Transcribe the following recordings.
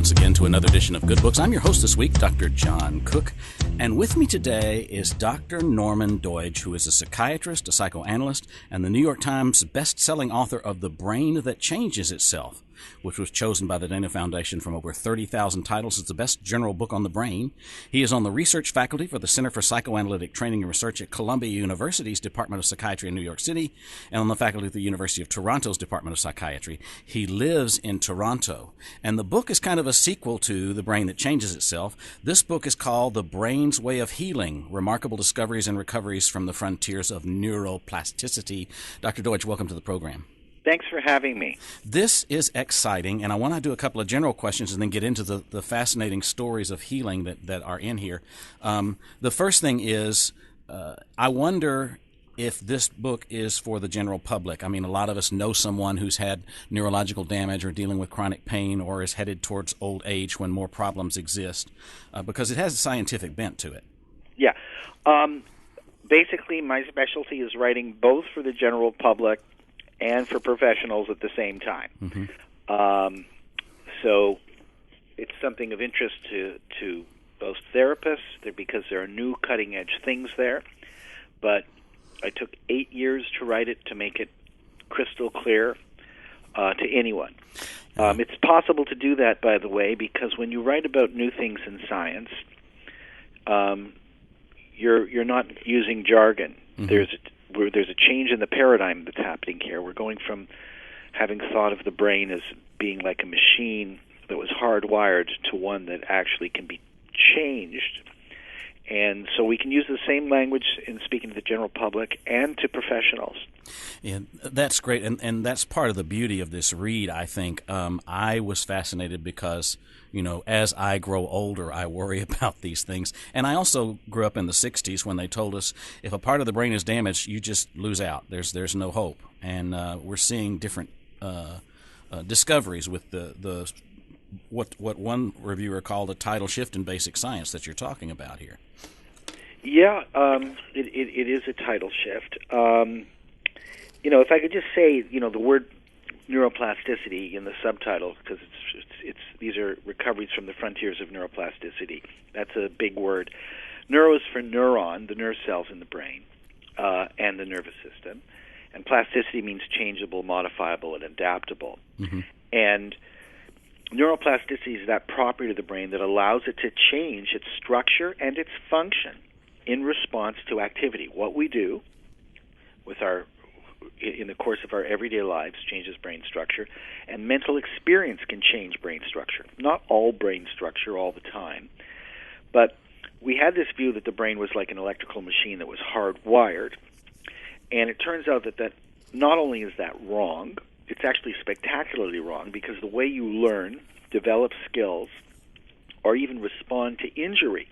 once again to another edition of Good Books. I'm your host this week, Dr. John Cook, and with me today is Dr. Norman Doidge, who is a psychiatrist, a psychoanalyst, and the New York Times best-selling author of The Brain That Changes Itself, which was chosen by the Dana Foundation from over 30,000 titles. It's the best general book on the brain. He is on the research faculty for the Center for Psychoanalytic Training and Research at Columbia University's Department of Psychiatry in New York City, and on the faculty of the University of Toronto's Department of Psychiatry. He lives in Toronto. And the book is kind of a sequel to The Brain That Changes Itself. This book is called The Brain's Way of Healing, Remarkable Discoveries and Recoveries from the Frontiers of Neuroplasticity. Dr. Doidge, welcome to the program. Thanks for having me. This is exciting, and I want to do a couple of general questions and then get into the fascinating stories of healing that are in here. The first thing is, I wonder if this book is for the general public. I mean, a lot of us know someone who's had neurological damage or dealing with chronic pain or is headed towards old age when more problems exist, because it has a scientific bent to it. Yeah. Basically, my specialty is writing both for the general public and for professionals at the same time. Mm-hmm. So it's something of interest to both therapists because there are new cutting-edge things there. But I took 8 years to write it to make it crystal clear to anyone. It's possible to do that, by the way, because when you write about new things in science, you're not using jargon. Mm-hmm. There's a change in the paradigm that's happening here. We're going from having thought of the brain as being like a machine that was hardwired to one that actually can be changed. And so we can use the same language in speaking to the general public and to professionals. Yeah, that's great, and that's part of the beauty of this read, I think. I was fascinated because, you know, as I grow older, I worry about these things. And I also grew up in the 60s when they told us if a part of the brain is damaged, you just lose out. There's no hope. And we're seeing different discoveries with the what one reviewer called a tidal shift in basic science that you're talking about here. Yeah, it is a tidal shift. If I could just say, the word neuroplasticity in the subtitle, because it's these are recoveries from the frontiers of neuroplasticity. That's a big word. Neuro is for neuron, the nerve cells in the brain, and the nervous system. And plasticity means changeable, modifiable, and adaptable. Mm-hmm. And neuroplasticity is that property of the brain that allows it to change its structure and its function in response to activity. What we do in the course of our everyday lives changes brain structure, and mental experience can change brain structure. Not all brain structure all the time, but we had this view that the brain was like an electrical machine that was hardwired, and it turns out that not only is that wrong, it's actually spectacularly wrong, because the way you learn, develop skills, or even respond to injury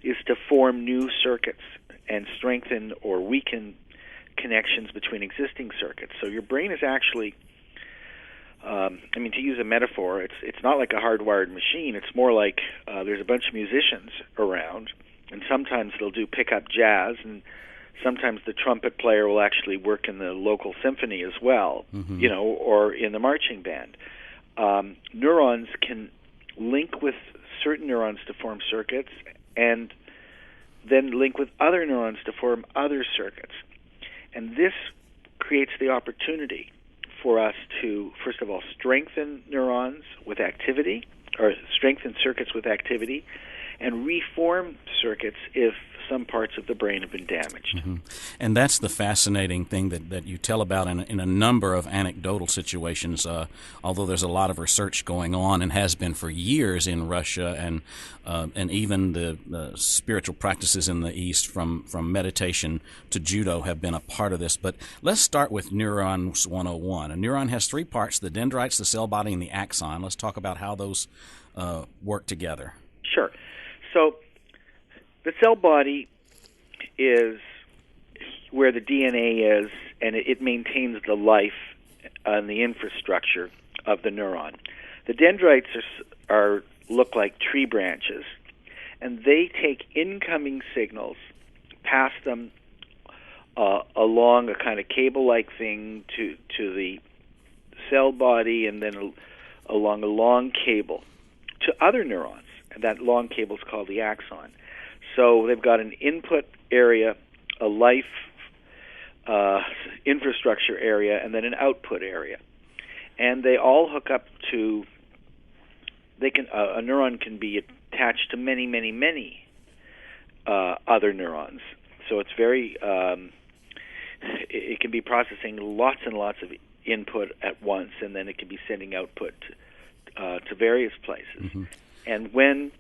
is to form new circuits and strengthen or weaken connections between existing circuits. So your brain is actually, to use a metaphor, it's not like a hardwired machine. It's more like there's a bunch of musicians around, and sometimes they'll do pickup jazz, and sometimes the trumpet player will actually work in the local symphony as well, mm-hmm. Or in the marching band. Neurons can link with certain neurons to form circuits, and then link with other neurons to form other circuits. And this creates the opportunity for us to, first of all, strengthen neurons with activity, or strengthen circuits with activity, and reform circuits if some parts of the brain have been damaged. Mm-hmm. And that's the fascinating thing that you tell about in a number of anecdotal situations, although there's a lot of research going on and has been for years in Russia, and even the spiritual practices in the East, from meditation to judo, have been a part of this. But let's start with Neurons 101. A neuron has three parts: the dendrites, the cell body, and the axon. Let's talk about how those work together. Sure. So the cell body is where the DNA is, and it maintains the life and the infrastructure of the neuron. The dendrites look like tree branches, and they take incoming signals, pass them along a kind of cable-like thing to the cell body, and then along a long cable to other neurons, and that long cable is called the axon. So they've got an input area, a life infrastructure area, and then an output area. And they all hook up to, a neuron can be attached to many, many, many other neurons. So it's very, it can be processing lots and lots of input at once, and then it can be sending output to various places. Mm-hmm. And when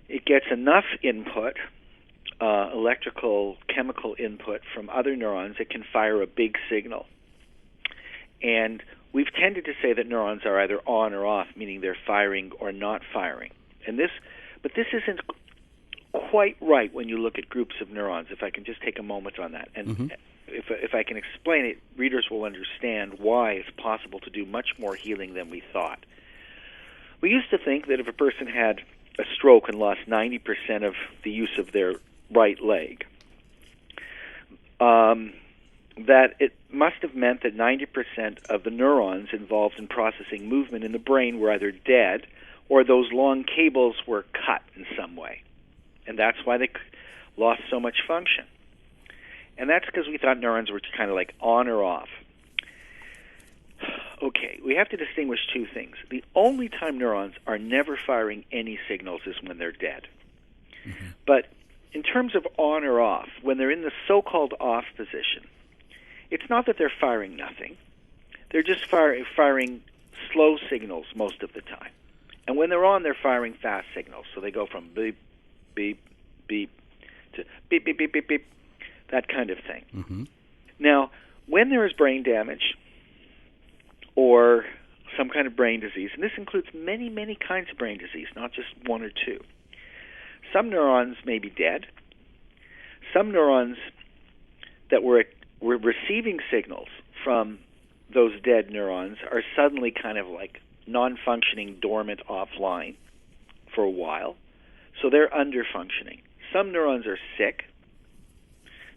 it gets enough input, electrical, chemical input from other neurons, it can fire a big signal. And we've tended to say that neurons are either on or off, meaning they're firing or not firing. But this isn't quite right when you look at groups of neurons, if I can just take a moment on that. And mm-hmm. if I can explain it, readers will understand why it's possible to do much more healing than we thought. We used to think that if a person had a stroke and lost 90% of the use of their right leg, that it must have meant that 90% of the neurons involved in processing movement in the brain were either dead or those long cables were cut in some way. And that's why they lost so much function. And that's because we thought neurons were kind of like on or off. Okay, we have to distinguish two things. The only time neurons are never firing any signals is when they're dead. Mm-hmm. But in terms of on or off, when they're in the so-called off position, it's not that they're firing nothing. They're just firing slow signals most of the time. And when they're on, they're firing fast signals. So they go from beep, beep, beep to beep, beep, beep, beep, beep, that kind of thing. Mm-hmm. Now, when there is brain damage or some kind of brain disease, and this includes many, many kinds of brain disease, not just one or two, some neurons may be dead. Some neurons that were receiving signals from those dead neurons are suddenly kind of like non-functioning, dormant, offline for a while. So they're underfunctioning. Some neurons are sick.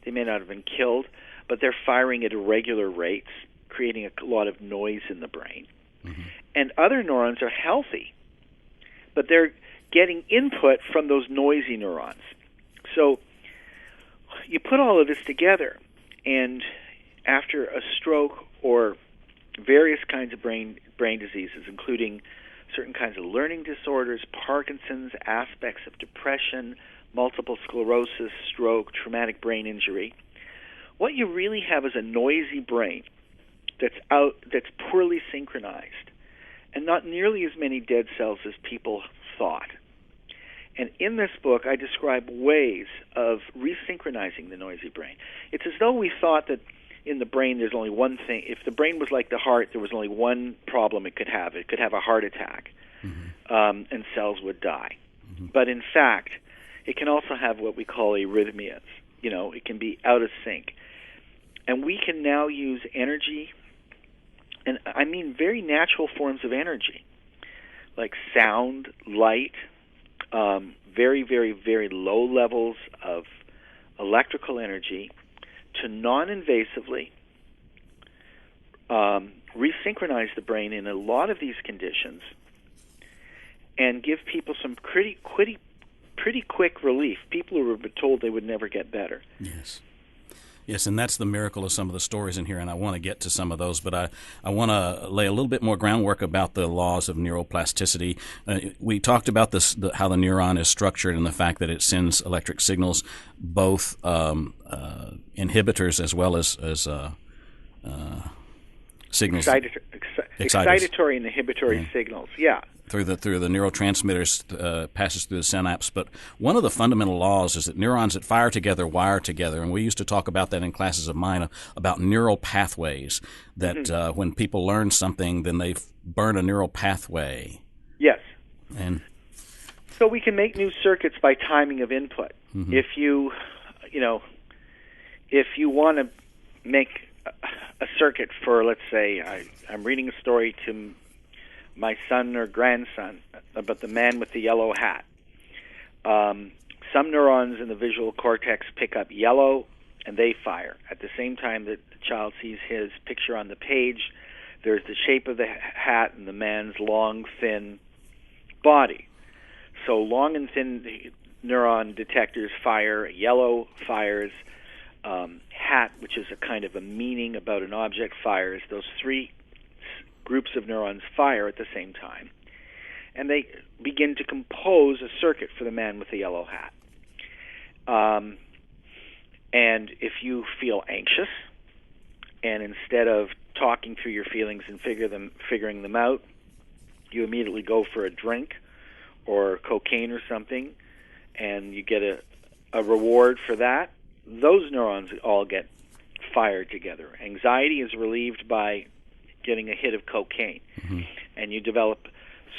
They may not have been killed, but they're firing at irregular rates, creating a lot of noise in the brain. Mm-hmm. And other neurons are healthy, but they're getting input from those noisy neurons. So you put all of this together, and after a stroke or various kinds of brain diseases, including certain kinds of learning disorders, Parkinson's, aspects of depression, multiple sclerosis, stroke, traumatic brain injury, what you really have is a noisy brain that's poorly synchronized, and not nearly as many dead cells as people thought. And in this book, I describe ways of resynchronizing the noisy brain. It's as though we thought that in the brain there's only one thing. If the brain was like the heart, there was only one problem it could have. It could have a heart attack, mm-hmm. And cells would die. Mm-hmm. But in fact, it can also have what we call arrhythmias. You know, it can be out of sync. And we can now use energy, and I mean very natural forms of energy, like sound, light, very, very, very low levels of electrical energy to non-invasively resynchronize the brain in a lot of these conditions and give people some pretty quick relief. People who were told they would never get better. Yes, and that's the miracle of some of the stories in here, and I want to get to some of those, but I want to lay a little bit more groundwork about the laws of neuroplasticity. We talked about how the neuron is structured and the fact that it sends electric signals, both inhibitors as well as signals. Excitatory and inhibitory signals, yeah. Through the neurotransmitters, passes through the synapse. But one of the fundamental laws is that neurons that fire together wire together, and we used to talk about that in classes of mine, about neural pathways, that mm-hmm. When people learn something, then they burn a neural pathway. Yes. And so we can make new circuits by timing of input. Mm-hmm. If you want to make a circuit for, let's say, I'm reading a story to my son or grandson about the man with the yellow hat. Some neurons in the visual cortex pick up yellow, and they fire. At the same time that the child sees his picture on the page, there's the shape of the hat and the man's long, thin, body. So long and thin neuron detectors fire. Yellow fires. Hat, which is a kind of a meaning about an object, fires. Those three groups of neurons fire at the same time, and they begin to compose a circuit for the man with the yellow hat. And if you feel anxious, and instead of talking through your feelings and figuring them out, you immediately go for a drink or cocaine or something, and you get a reward for that, those neurons all get fired together. Anxiety is relieved by getting a hit of cocaine, and you develop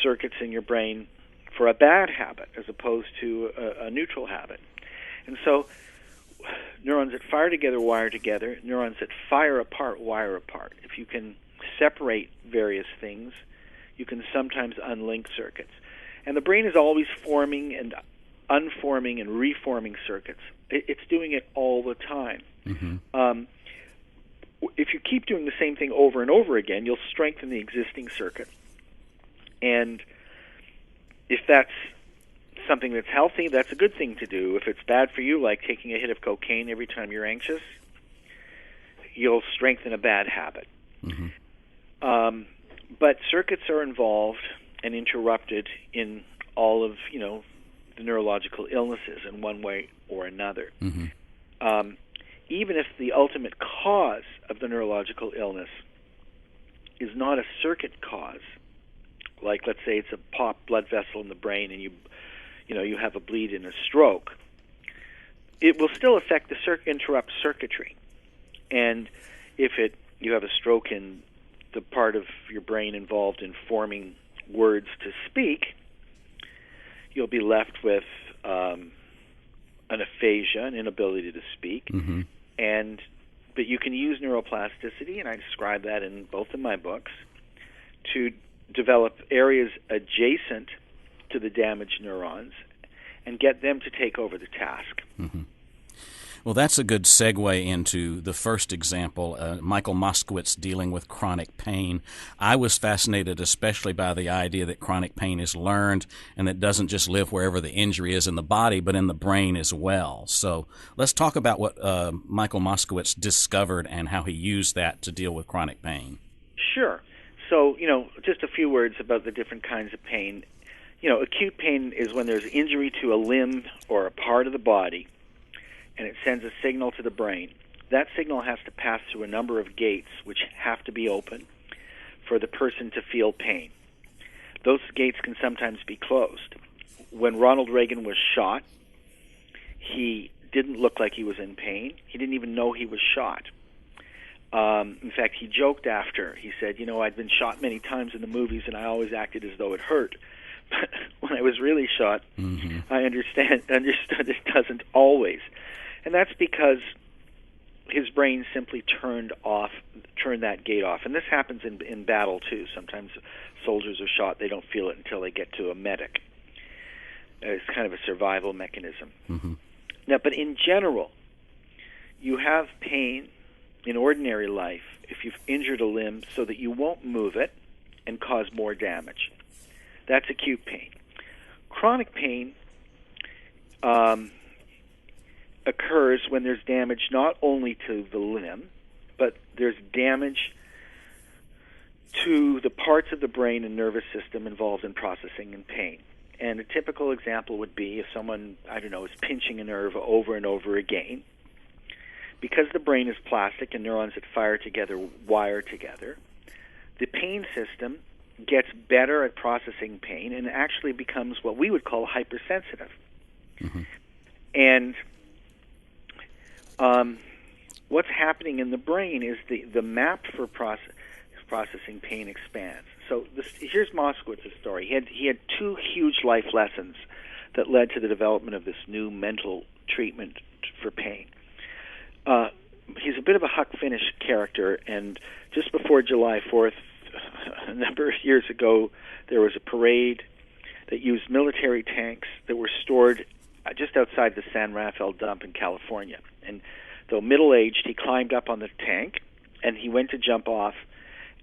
circuits in your brain for a bad habit as opposed to a neutral habit. And so neurons that fire together wire together. Neurons that fire apart wire apart. If you can separate various things, you can sometimes unlink circuits. And the brain is always forming and unforming and reforming circuits. It's doing it all the time. If you keep doing the same thing over and over again, you'll strengthen the existing circuit. And if that's something that's healthy, that's a good thing to do. If it's bad for you, like taking a hit of cocaine every time you're anxious, you'll strengthen a bad habit. But circuits are involved and interrupted in all of, the neurological illnesses in one way or another. Even if the ultimate cause of the neurological illness is not a circuit cause, like let's say it's a popped blood vessel in the brain and you have a bleed and a stroke, it will still affect the interrupt circuitry. And if you have a stroke in the part of your brain involved in forming words to speak, you'll be left with an aphasia, an inability to speak. But you can use neuroplasticity, and I describe that in both of my books, to develop areas adjacent to the damaged neurons and get them to take over the task. Well, that's a good segue into the first example, Michael Moskowitz dealing with chronic pain. I was fascinated especially by the idea that chronic pain is learned and that doesn't just live wherever the injury is in the body, but in the brain as well. So let's talk about what Michael Moskowitz discovered and how he used that to deal with chronic pain. Sure. So, just a few words about the different kinds of pain. Acute pain is when there's injury to a limb or a part of the body, and it sends a signal to the brain. That signal has to pass through a number of gates which have to be open for the person to feel pain. Those gates can sometimes be closed. When Ronald Reagan was shot, he didn't look like he was in pain. He didn't even know he was shot. In fact, he joked after. He said, I'd been shot many times in the movies and I always acted as though it hurt. But when I was really shot, I understood it doesn't always. And that's because his brain simply turned that gate off. And this happens in battle, too. Sometimes soldiers are shot, they don't feel it until they get to a medic. It's kind of a survival mechanism. Now, but in general, you have pain in ordinary life if you've injured a limb so that you won't move it and cause more damage. That's acute pain. Chronic pain occurs when there's damage not only to the limb, but there's damage to the parts of the brain and nervous system involved in processing and pain. And a typical example would be if someone, is pinching a nerve over and over again. Because the brain is plastic and neurons that fire together wire together, the pain system gets better at processing pain and actually becomes what we would call hypersensitive. And what's happening in the brain is the map for processing pain expands. So here's Moskowitz's story. He had two huge life lessons that led to the development of this new mental treatment for pain. He's a bit of a Huck Finish character, and just before July 4th, a number of years ago, there was a parade that used military tanks that were stored just outside the San Rafael dump in California. And though middle-aged, he climbed up on the tank, and he went to jump off,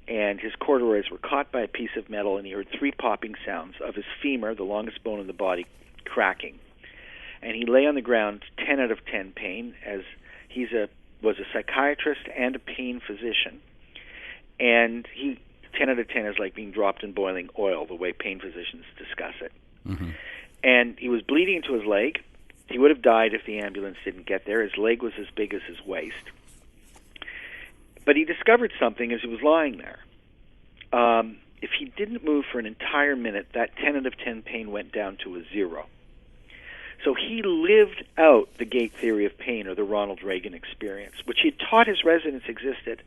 and his corduroys were caught by a piece of metal, and he heard 3 popping sounds of his femur, the longest bone in the body, cracking. And he lay on the ground, 10 out of 10 pain, as he was a psychiatrist and a pain physician. And 10 out of 10 is like being dropped in boiling oil, the way pain physicians discuss it. Mm-hmm. And he was bleeding into his leg. He would have died if the ambulance didn't get there. His leg was as big as his waist. But he discovered something as he was lying there. If he didn't move for an entire minute, that 10 out of 10 pain went down to a 0. So he lived out the gate theory of pain, or the Ronald Reagan experience, which he had taught his residents existed.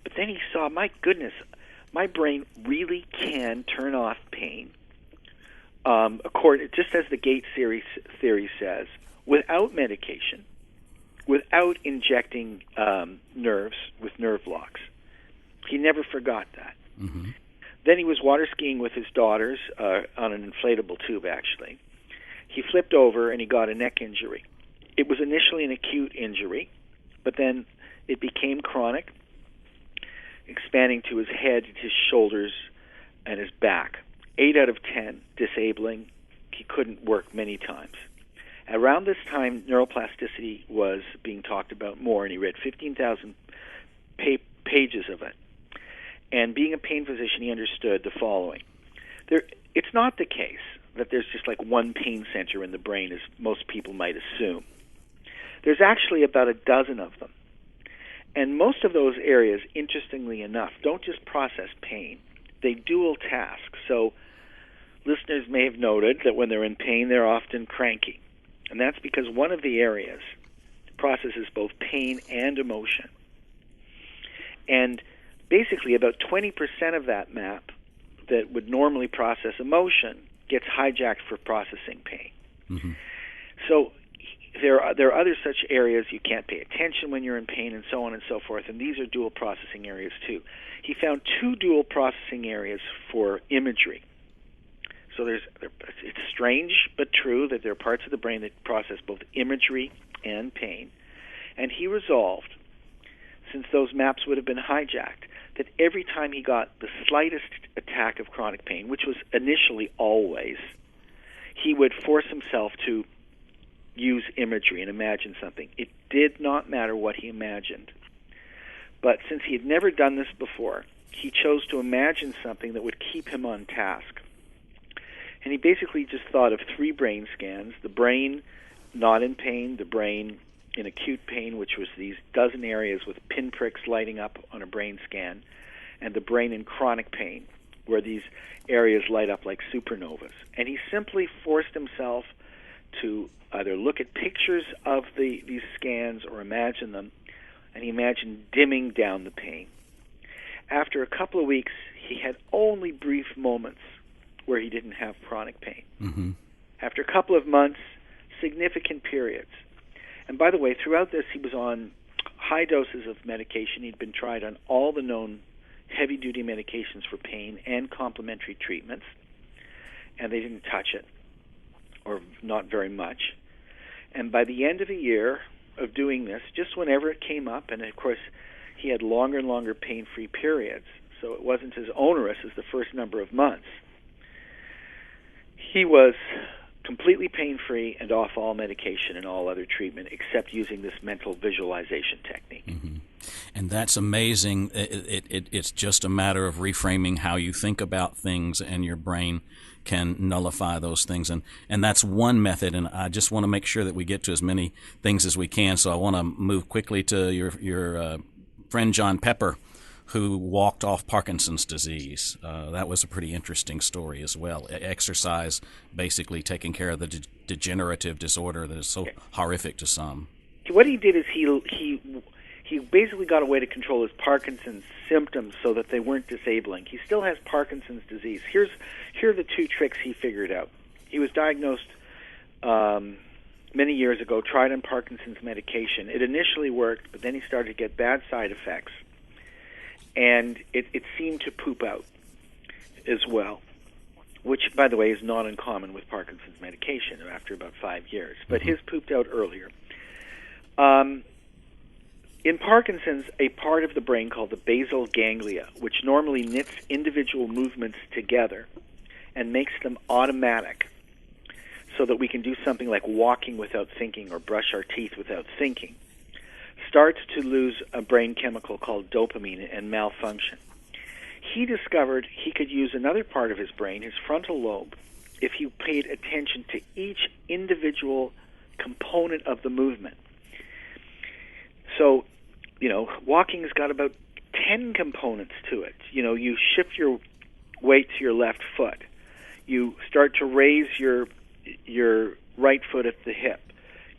But then he saw, my goodness, my brain really can turn off pain, just as the gate theory says, without medication, without injecting nerves with nerve blocks. He never forgot that. Mm-hmm. Then he was water skiing with his daughters on an inflatable tube, actually. He flipped over and he got a neck injury. It was initially an acute injury, but then it became chronic, expanding to his head, his shoulders, and his back. 8 out of 10, disabling. He couldn't work many times. Around this time, neuroplasticity was being talked about more, and he read 15,000 pages of it. And being a pain physician, he understood the following. It's not the case that there's just like one pain center in the brain, as most people might assume. There's actually about a dozen of them. And most of those areas, interestingly enough, don't just process pain. They dual task. So listeners may have noted that when they're in pain, they're often cranky. And that's because one of the areas processes both pain and emotion. And basically about 20% of that map that would normally process emotion gets hijacked for processing pain. Mm-hmm. So there are other such areas. You can't pay attention when you're in pain, and so on and so forth, and these are dual processing areas too. He found 2 dual processing areas for imagery. So it's strange but true that there are parts of the brain that process both imagery and pain. And he resolved, since those maps would have been hijacked, that every time he got the slightest attack of chronic pain, which was initially always, he would force himself to use imagery and imagine something. It did not matter what he imagined. But since he had never done this before, he chose to imagine something that would keep him on task. And he basically just thought of 3 brain scans: the brain not in pain, the brain in acute pain, which was these dozen areas with pinpricks lighting up on a brain scan, and the brain in chronic pain, where these areas light up like supernovas. And he simply forced himself to either look at pictures of these scans or imagine them, and he imagined dimming down the pain. After a couple of weeks, he had only brief moments where he didn't have chronic pain. Mm-hmm. After a couple of months, significant periods. And by the way, throughout this, he was on high doses of medication. He'd been tried on all the known heavy-duty medications for pain and complementary treatments, and they didn't touch it, or not very much. And by the end of a year of doing this, just whenever it came up, and of course he had longer and longer pain-free periods, so it wasn't as onerous as the first number of months, he was completely pain-free and off all medication and all other treatment, except using this mental visualization technique. Mm-hmm. And that's amazing. It's just a matter of reframing how you think about things, and your brain can nullify those things. And that's one method, and I just want to make sure that we get to as many things as we can. So I want to move quickly to your friend John Pepper, who walked off Parkinson's disease. That was a pretty interesting story as well. Exercise basically taking care of the degenerative disorder that is so horrific to some. What he did is he basically got a way to control his Parkinson's symptoms so that they weren't disabling. He still has Parkinson's disease. Here are the 2 tricks he figured out. He was diagnosed many years ago, tried on Parkinson's medication. It initially worked, but then he started to get bad side effects. And it seemed to poop out as well, which, by the way, is not uncommon with Parkinson's medication after about 5 years. But his pooped out earlier. In Parkinson's, a part of the brain called the basal ganglia, which normally knits individual movements together and makes them automatic so that we can do something like walking without thinking or brush our teeth without thinking, starts to lose a brain chemical called dopamine and malfunction. He discovered he could use another part of his brain, his frontal lobe, if he paid attention to each individual component of the movement. So, walking's got about 10 components to it. You shift your weight to your left foot. You start to raise your right foot at the hip.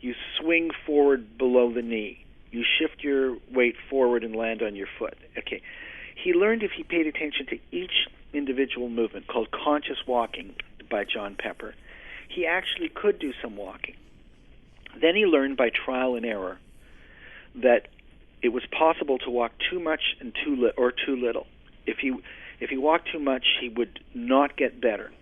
You swing forward below the knee. You shift your weight forward and land on your foot. Okay. He learned if he paid attention to each individual movement, called conscious walking by John Pepper, he actually could do some walking. Then he learned by trial and error that it was possible to walk too much and too little. If he walked too much, he would not get better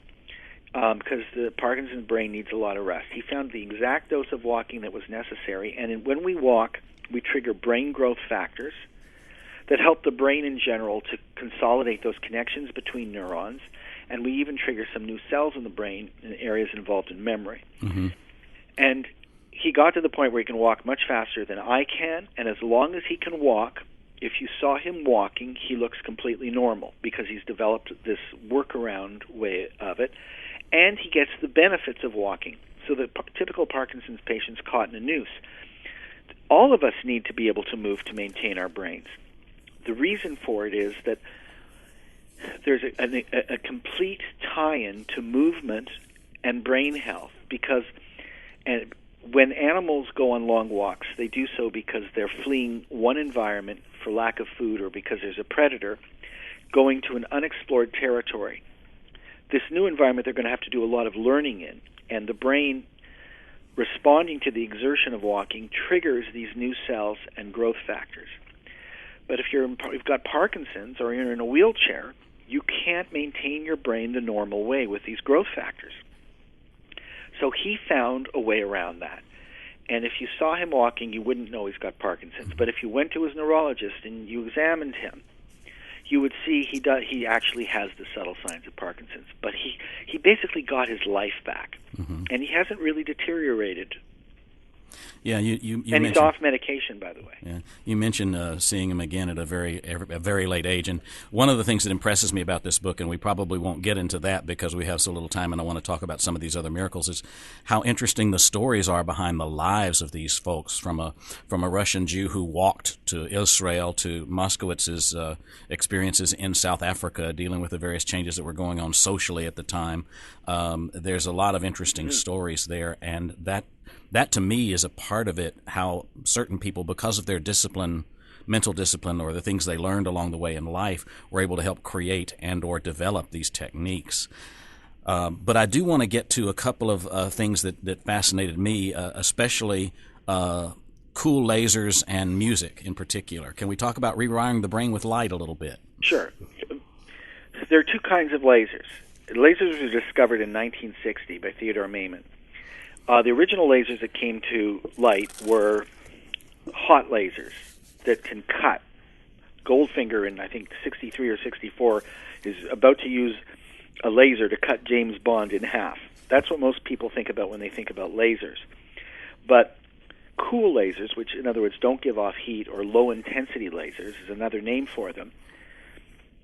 because the Parkinson's brain needs a lot of rest. He found the exact dose of walking that was necessary, and when we walk, we trigger brain growth factors that help the brain in general to consolidate those connections between neurons, and we even trigger some new cells in the brain in areas involved in memory. Mm-hmm. And he got to the point where he can walk much faster than I can, and as long as he can walk, if you saw him walking, he looks completely normal because he's developed this workaround way of it, and he gets the benefits of walking. So the typical Parkinson's patient's caught in a noose. All of us need to be able to move to maintain our brains. The reason for it is that there's a complete tie-in to movement and brain health because when animals go on long walks, they do so because they're fleeing one environment for lack of food or because there's a predator going to an unexplored territory. This new environment they're going to have to do a lot of learning in, and the brain responding to the exertion of walking triggers these new cells and growth factors. But if you've got Parkinson's or you're in a wheelchair, you can't maintain your brain the normal way with these growth factors. So he found a way around that. And if you saw him walking, you wouldn't know he's got Parkinson's. But if you went to his neurologist and you examined him, you would see he actually has the subtle signs of Parkinson's. But he basically got his life back. Mm-hmm. And he hasn't really deteriorated. Yeah, you and he's off medication, by the way. Yeah, you mentioned seeing him again at a very late age, and one of the things that impresses me about this book, and we probably won't get into that because we have so little time, and I want to talk about some of these other miracles, is how interesting the stories are behind the lives of these folks. From a Russian Jew who walked to Israel to Moskowitz's experiences in South Africa, dealing with the various changes that were going on socially at the time. There's a lot of interesting stories there, and that to me is a part of it, how certain people, because of their discipline, mental discipline, or the things they learned along the way in life, were able to help create and or develop these techniques. But I do want to get to a couple of things that fascinated me, especially cool lasers and music in particular. Can we talk about rewiring the brain with light a little bit? Sure. There are two kinds of lasers. Lasers were discovered in 1960 by Theodore Maiman. The original lasers that came to light were hot lasers that can cut. Goldfinger in, I think, 63 or 64 is about to use a laser to cut James Bond in half. That's what most people think about when they think about lasers. But cool lasers, which in other words don't give off heat, or low-intensity lasers is another name for them,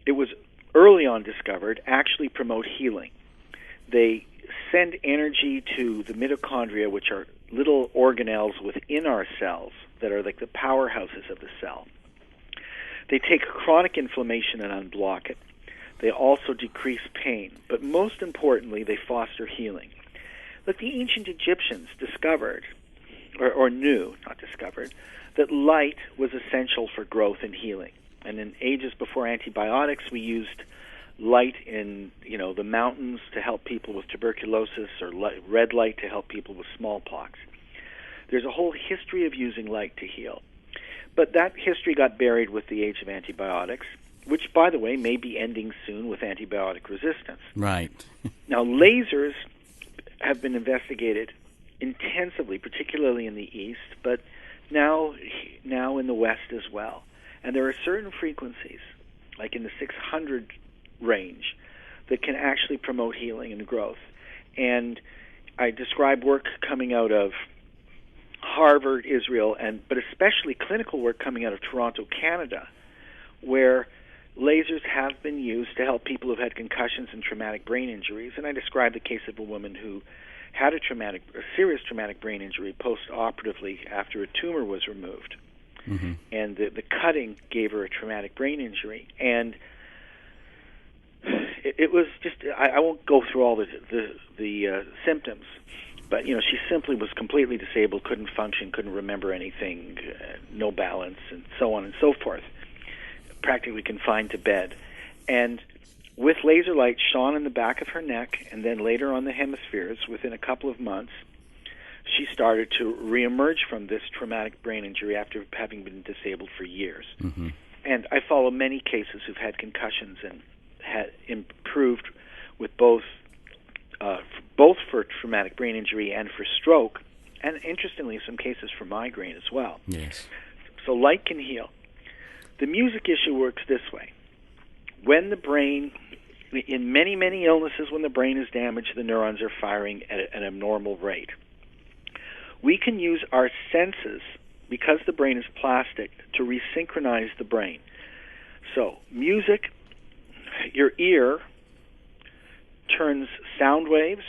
it was early on discovered actually promote healing. They send energy to the mitochondria, which are little organelles within our cells that are like the powerhouses of the cell. They take chronic inflammation and unblock it. They also decrease pain, but most importantly, they foster healing. Look, the ancient Egyptians discovered, or knew, not discovered, that light was essential for growth and healing. And in ages before antibiotics, we used light in, the mountains to help people with tuberculosis, or red light to help people with smallpox. There's a whole history of using light to heal. But that history got buried with the age of antibiotics, which, by the way, may be ending soon with antibiotic resistance. Right. Now, lasers have been investigated intensively, particularly in the East, but now in the West as well. And there are certain frequencies, like in the 600 range, that can actually promote healing and growth. And I describe work coming out of Harvard, Israel, but especially clinical work coming out of Toronto, Canada, where lasers have been used to help people who've had concussions and traumatic brain injuries. And I described the case of a woman who had a serious traumatic brain injury post-operatively after a tumor was removed. Mm-hmm. And the cutting gave her a traumatic brain injury. And it was just, I won't go through all the symptoms, but, she simply was completely disabled, couldn't function, couldn't remember anything, no balance, and so on and so forth, practically confined to bed. And with laser light shone in the back of her neck and then later on the hemispheres, within a couple of months, she started to reemerge from this traumatic brain injury after having been disabled for years. Mm-hmm. And I follow many cases who've had concussions and had improved with both for traumatic brain injury and for stroke, and interestingly, some cases for migraine as well. Yes. So light can heal. The music issue works this way. When the brain, in many, many illnesses, when the brain is damaged, the neurons are firing at an abnormal rate. We can use our senses, because the brain is plastic, to resynchronize the brain. So music, your ear turns sound waves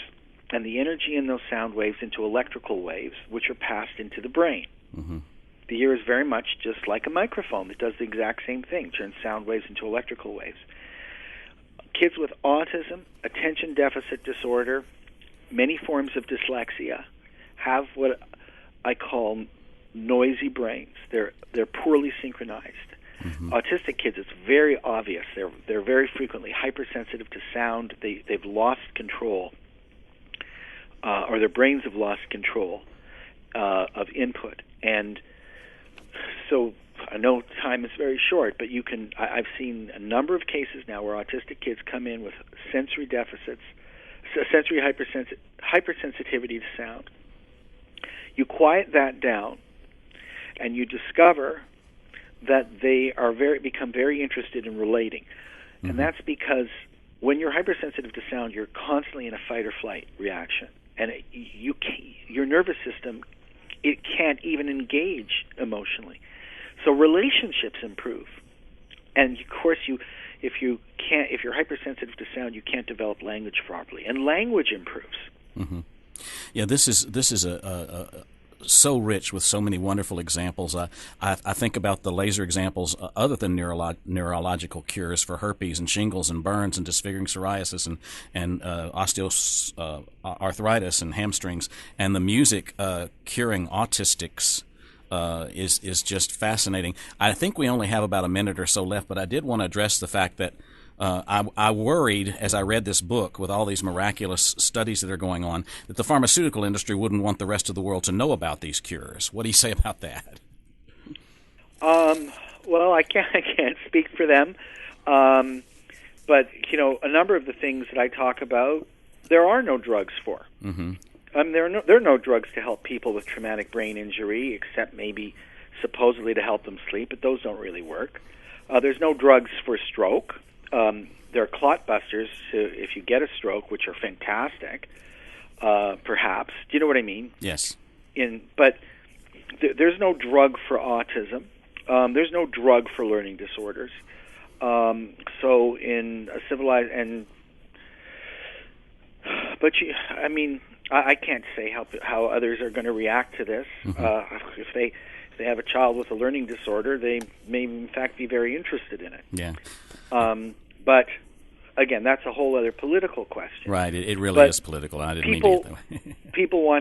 and the energy in those sound waves into electrical waves, which are passed into the brain. Mm-hmm. The ear is very much just like a microphone that does the exact same thing, turns sound waves into electrical waves. Kids with autism, attention deficit disorder, many forms of dyslexia have what I call noisy brains. They're poorly synchronized. Mm-hmm. Autistic kids, it's very obvious. They're very frequently hypersensitive to sound. They've lost control, or their brains have lost control of input. And so I know time is very short, but I've seen a number of cases now where autistic kids come in with sensory deficits, sensory hypersensitivity to sound. You quiet that down, and you discover that they are become very interested in relating. Mm-hmm. And that's because when you're hypersensitive to sound, you're constantly in a fight or flight reaction. And your nervous system, it can't even engage emotionally. So relationships improve. And of course, if you're hypersensitive to sound, you can't develop language properly. And language improves. Mm-hmm. Yeah, this is so rich with so many wonderful examples. I think about the laser examples other than neurological cures for herpes and shingles and burns and disfiguring psoriasis and osteoarthritis and hamstrings, and the music curing autistics is just fascinating. I think we only have about a minute or so left, but I did want to address the fact that I worried as I read this book with all these miraculous studies that are going on that the pharmaceutical industry wouldn't want the rest of the world to know about these cures. What do you say about that? Well, I can't speak for them, but a number of the things that I talk about, there are no drugs for. Mm-hmm. There are no drugs to help people with traumatic brain injury, except maybe supposedly to help them sleep, but those don't really work. There's no drugs for stroke. There are clot busters if you get a stroke, which are fantastic, perhaps. Do you know what I mean? Yes. But there's no drug for autism. There's no drug for learning disorders. So in a civilized I can't say how others are going to react to this. Mm-hmm. If they have a child with a learning disorder, they may in fact be very interested in it. Yeah. But again, that's a whole other political question. Right. It really is political. I didn't mean to get that way. people.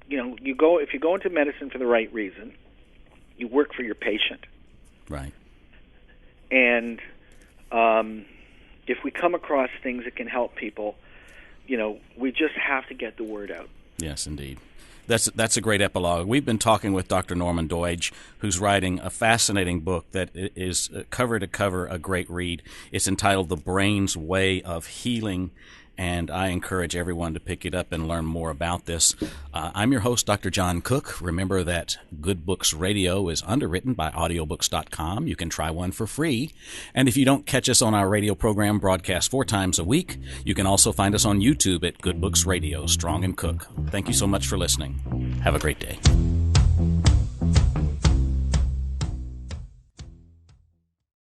If you go into medicine for the right reason, you work for your patient. Right. And if we come across things that can help people, we just have to get the word out. Yes, indeed. That's a great epilogue. We've been talking with Dr. Norman Doidge, who's writing a fascinating book that is cover to cover a great read. It's entitled The Brain's Way of Healing, and I encourage everyone to pick it up and learn more about this. I'm your host, Dr. John Cook. Remember that Good Books Radio is underwritten by audiobooks.com. You can try one for free. And if you don't catch us on our radio program broadcast 4 times a week, you can also find us on YouTube at Good Books Radio, Strong and Cook. Thank you so much for listening. Have a great day.